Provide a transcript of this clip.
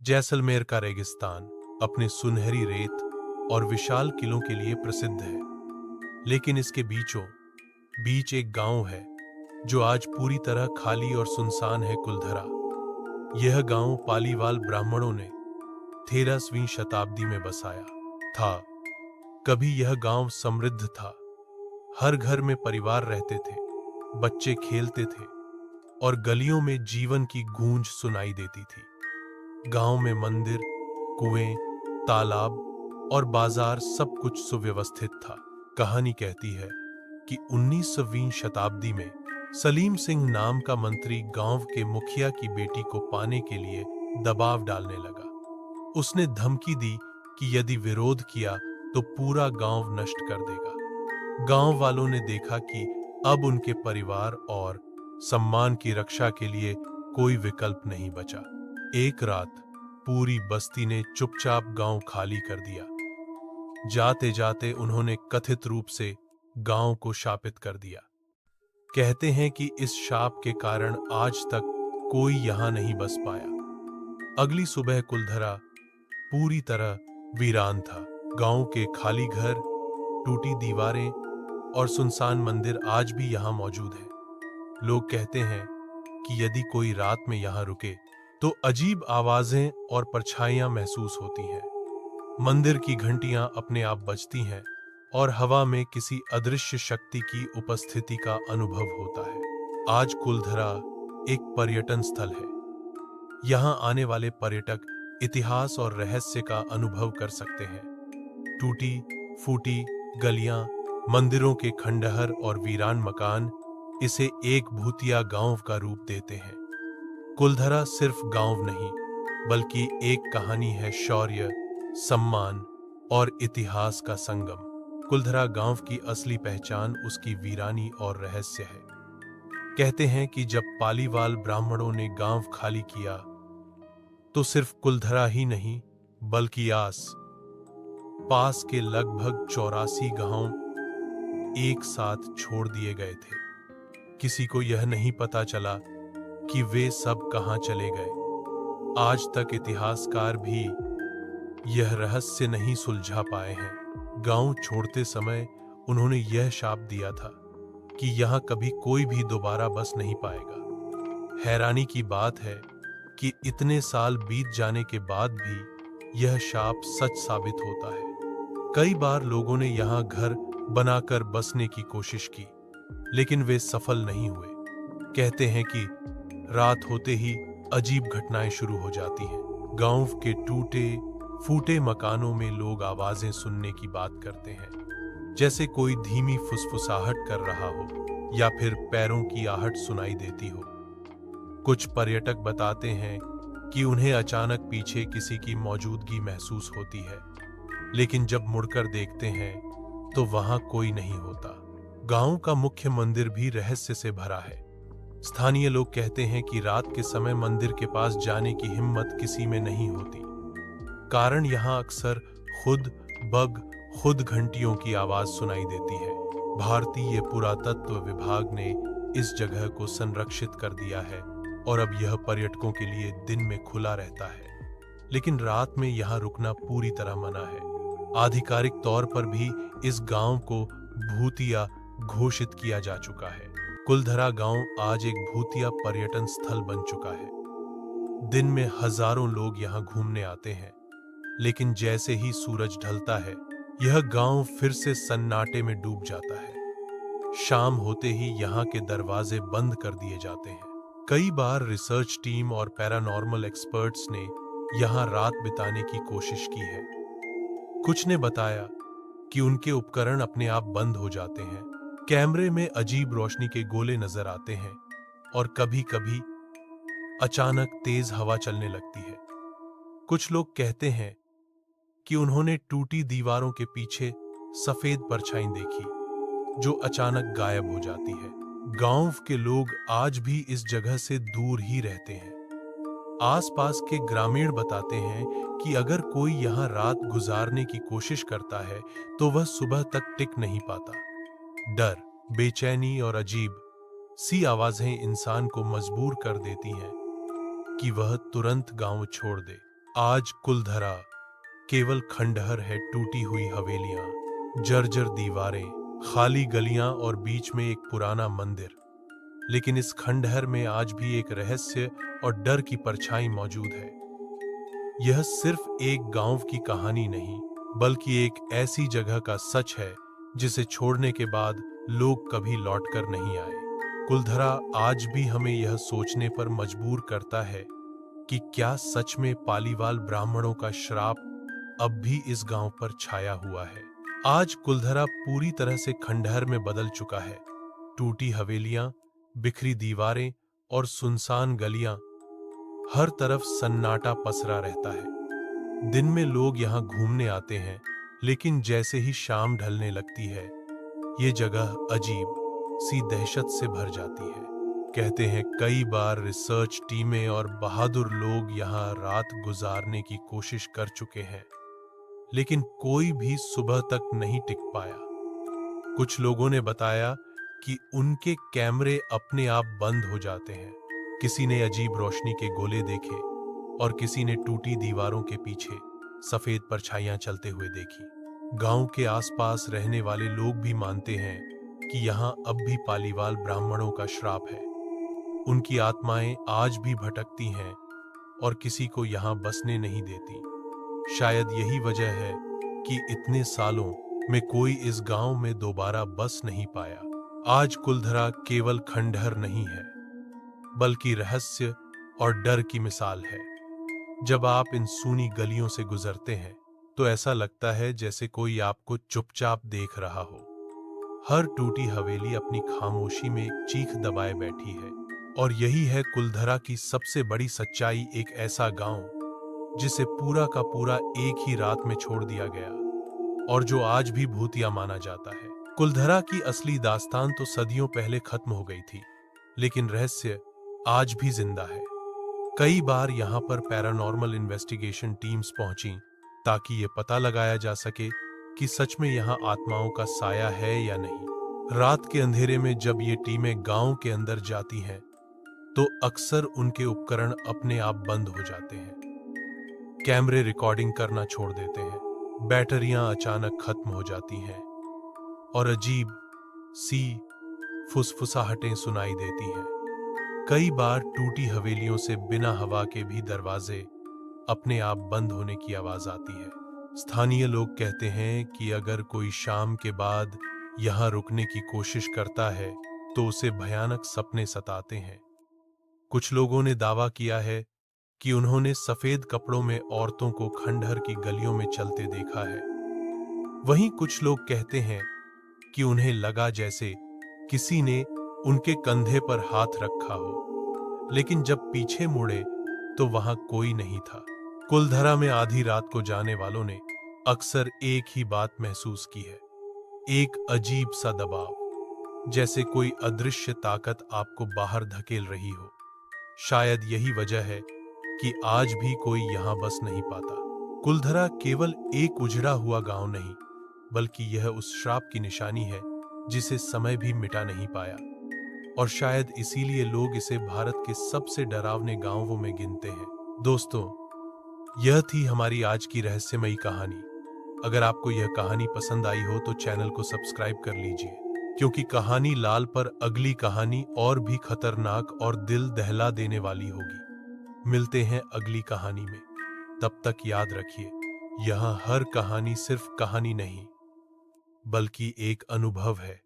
जैसलमेर का रेगिस्तान अपने सुनहरी रेत और विशाल किलों के लिए प्रसिद्ध है, लेकिन इसके बीचों बीच एक गांव है जो आज पूरी तरह खाली और सुनसान है, कुलधरा। यह गांव पालीवाल ब्राह्मणों ने 13वीं शताब्दी में बसाया था। कभी यह गांव समृद्ध था, हर घर में परिवार रहते थे, बच्चे खेलते थे और गलियों में जीवन की गूंज सुनाई देती थी। गांव में मंदिर, कुएं, तालाब और बाजार सब कुछ सुव्यवस्थित था। कहानी कहती है कि 19वीं शताब्दी में सलीम सिंह नाम का मंत्री गांव के मुखिया की बेटी को पाने के लिए दबाव डालने लगा। उसने धमकी दी कि यदि विरोध किया तो पूरा गांव नष्ट कर देगा। गांव वालों ने देखा कि अब उनके परिवार और सम्मान की रक्षा के लिए कोई विकल्प नहीं बचा। एक रात पूरी बस्ती ने चुपचाप गांव खाली कर दिया। जाते जाते उन्होंने कथित रूप से गांव को शापित कर दिया। कहते हैं कि इस शाप के कारण आज तक कोई यहां नहीं बस पाया। अगली सुबह कुलधरा पूरी तरह वीरान था। गांव के खाली घर, टूटी दीवारें और सुनसान मंदिर आज भी यहां मौजूद हैं। लोग कहते हैं कि यदि कोई रात में यहां रुके तो अजीब आवाजें और परछाइयां महसूस होती हैं। मंदिर की घंटियां अपने आप बजती हैं और हवा में किसी अदृश्य शक्ति की उपस्थिति का अनुभव होता है। आज कुलधरा एक पर्यटन स्थल है। यहां आने वाले पर्यटक इतिहास और रहस्य का अनुभव कर सकते हैं। टूटी फूटी गलियां, मंदिरों के खंडहर और वीरान मकान इसे एक भूतिया गांव का रूप देते हैं। कुलधरा सिर्फ गांव नहीं, बल्कि एक कहानी है, शौर्य, सम्मान और इतिहास का संगम। कुलधरा गांव की असली पहचान उसकी वीरानी और रहस्य है। कहते हैं कि जब पालीवाल ब्राह्मणों ने गांव खाली किया तो सिर्फ कुलधरा ही नहीं, बल्कि आस पास के लगभग 84 गांव एक साथ छोड़ दिए गए थे। किसी को यह नहीं पता चला कि वे सब कहां चले गए। आज तक इतिहासकार भी यह रहस्य नहीं सुलझा पाए हैं। गांव छोड़ते समय उन्होंने यह शाप दिया था कि यहां कभी कोई भी दोबारा बस नहीं पाएगा। हैरानी की बात है कि इतने साल बीत जाने के बाद भी यह शाप सच साबित होता है। कई बार लोगों ने यहां घर बनाकर बसने की कोशिश की, लेकिन वे सफल नहीं हुए। कहते हैं कि रात होते ही अजीब घटनाएं शुरू हो जाती हैं। गांव के टूटे फूटे मकानों में लोग आवाजें सुनने की बात करते हैं, जैसे कोई धीमी फुसफुसाहट कर रहा हो या फिर पैरों की आहट सुनाई देती हो। कुछ पर्यटक बताते हैं कि उन्हें अचानक पीछे किसी की मौजूदगी महसूस होती है, लेकिन जब मुड़कर देखते हैं तो वहां कोई नहीं होता। गांव का मुख्य मंदिर भी रहस्य से भरा है। स्थानीय लोग कहते हैं कि रात के समय मंदिर के पास जाने की हिम्मत किसी में नहीं होती। कारण यहां अक्सर खुद घंटियों की आवाज सुनाई देती है। भारतीय पुरातत्व विभाग ने इस जगह को संरक्षित कर दिया है और अब यह पर्यटकों के लिए दिन में खुला रहता है, लेकिन रात में यहां रुकना पूरी तरह मना है। आधिकारिक तौर पर भी इस गांव को भूतिया घोषित किया जा चुका है। कुलधरा गांव आज एक भूतिया पर्यटन स्थल बन चुका है। दिन में हजारों लोग यहां घूमने आते हैं, लेकिन जैसे ही सूरज ढलता है यह गांव फिर से सन्नाटे में डूब जाता है। शाम होते ही यहां के दरवाजे बंद कर दिए जाते हैं। कई बार रिसर्च टीम और पैरानॉर्मल एक्सपर्ट्स ने यहां रात बिताने की कोशिश की है। कुछ ने बताया कि उनके उपकरण अपने आप बंद हो जाते हैं, कैमरे में अजीब रोशनी के गोले नजर आते हैं और कभी-कभी अचानक तेज हवा चलने लगती है। कुछ लोग कहते हैं कि उन्होंने टूटी दीवारों के पीछे सफेद परछाई देखी जो अचानक गायब हो जाती है। गांव के लोग आज भी इस जगह से दूर ही रहते हैं। आसपास के ग्रामीण बताते हैं कि अगर कोई यहां रात गुजारने की कोशिश करता है तो वह सुबह तक टिक नहीं पाता। डर, बेचैनी और अजीब सी आवाजें इंसान को मजबूर कर देती हैं कि वह तुरंत गांव छोड़ दे। आज कुलधरा केवल खंडहर है, टूटी हुई हवेलियां, जर्जर दीवारें, खाली गलियां और बीच में एक पुराना मंदिर। लेकिन इस खंडहर में आज भी एक रहस्य और डर की परछाई मौजूद है। यह सिर्फ एक गांव की कहानी नहीं, बल्कि एक ऐसी जगह का सच है जिसे छोड़ने के बाद लोग कभी लौटकर नहीं आए। कुलधरा आज भी हमें यह सोचने पर मजबूर करता है कि क्या सच में पालीवाल ब्राह्मणों का श्राप अब भी इस गांव पर छाया हुआ है। आज कुलधरा पूरी तरह से खंडहर में बदल चुका है। टूटी हवेलियां, बिखरी दीवारें और सुनसान गलियां, हर तरफ सन्नाटा पसरा रहता है। दिन में लोग यहां घूमने आते हैं, लेकिन जैसे ही शाम ढलने लगती है, ये जगह अजीब सी दहशत से भर जाती है। कहते हैं कई बार रिसर्च टीमें और बहादुर लोग यहां रात गुजारने की कोशिश कर चुके हैं, लेकिन कोई भी सुबह तक नहीं टिक पाया। कुछ लोगों ने बताया कि उनके कैमरे अपने आप बंद हो जाते हैं। किसी ने अजीब रोशनी के गोले देखे और किसी ने टूटी दीवारों के पीछे सफेद परछाइयां चलते हुए देखी। गांव के आसपास रहने वाले लोग भी मानते हैं कि यहां अब भी पालीवाल ब्राह्मणों का श्राप है। उनकी आत्माएं आज भी भटकती हैं और किसी को यहां बसने नहीं देती। शायद यही वजह है कि इतने सालों में कोई इस गांव में दोबारा बस नहीं पाया। आज कुलधरा केवल खंडहर नहीं है, बल्कि रहस्य और डर की मिसाल है। जब आप इन सूनी गलियों से गुजरते हैं, तो ऐसा लगता है जैसे कोई आपको चुपचाप देख रहा हो। हर टूटी हवेली अपनी खामोशी में एक चीख दबाए बैठी है। और यही है कुलधरा की सबसे बड़ी सच्चाई, एक ऐसा गांव जिसे पूरा का पूरा एक ही रात में छोड़ दिया गया और जो आज भी भूतिया माना जाता है। कुलधरा की असली दास्तान तो सदियों पहले खत्म हो गई थी, लेकिन रहस्य आज भी जिंदा है। कई बार यहां पर पैरानॉर्मल इन्वेस्टिगेशन टीम्स पहुंची ताकि ये पता लगाया जा सके कि सच में यहां आत्माओं का साया है या नहीं। रात के अंधेरे में जब ये टीमें गांव के अंदर जाती हैं, तो अक्सर उनके उपकरण अपने आप बंद हो जाते हैं। कैमरे रिकॉर्डिंग करना छोड़ देते हैं, बैटरियां अचानक खत्म हो जाती हैं और अजीब सी फुसफुसाहटें सुनाई देती हैं। कई बार टूटी हवेलियों से बिना हवा के भी दरवाजे अपने आप बंद होने की आवाज आती है। स्थानीय लोग कहते हैं कि अगर कोई शाम के बाद यहां रुकने की कोशिश करता है, तो उसे भयानक सपने सताते हैं। कुछ लोगों ने दावा किया है कि उन्होंने सफेद कपड़ों में औरतों को खंडहर की गलियों में चलते देखा है। वहीं कुछ लोग कहते हैं कि उन्हें लगा जैसे किसी ने उनके कंधे पर हाथ रखा हो, लेकिन जब पीछे मुड़े तो वहां कोई नहीं था। कुलधरा में आधी रात को जाने वालों ने अक्सर एक ही बात महसूस की है, एक अजीब सा दबाव, जैसे कोई अदृश्य ताकत आपको बाहर धकेल रही हो। शायद यही वजह है कि आज भी कोई यहां बस नहीं पाता। कुलधरा केवल एक उजड़ा हुआ गांव नहीं, बल्कि यह उस श्राप की निशानी है जिसे समय भी मिटा नहीं पाया। और शायद इसीलिए लोग इसे भारत के सबसे डरावने गांवों में गिनते हैं। दोस्तों, यह थी हमारी आज की रहस्यमयी कहानी। अगर आपको यह कहानी पसंद आई हो तो चैनल को सब्सक्राइब कर लीजिए, क्योंकि कहानी लाल पर अगली कहानी और भी खतरनाक और दिल दहला देने वाली होगी। मिलते हैं अगली कहानी में। तब तक याद रखिए, यहाँ हर कहानी सिर्फ कहानी नहीं, बल्कि एक अनुभव है।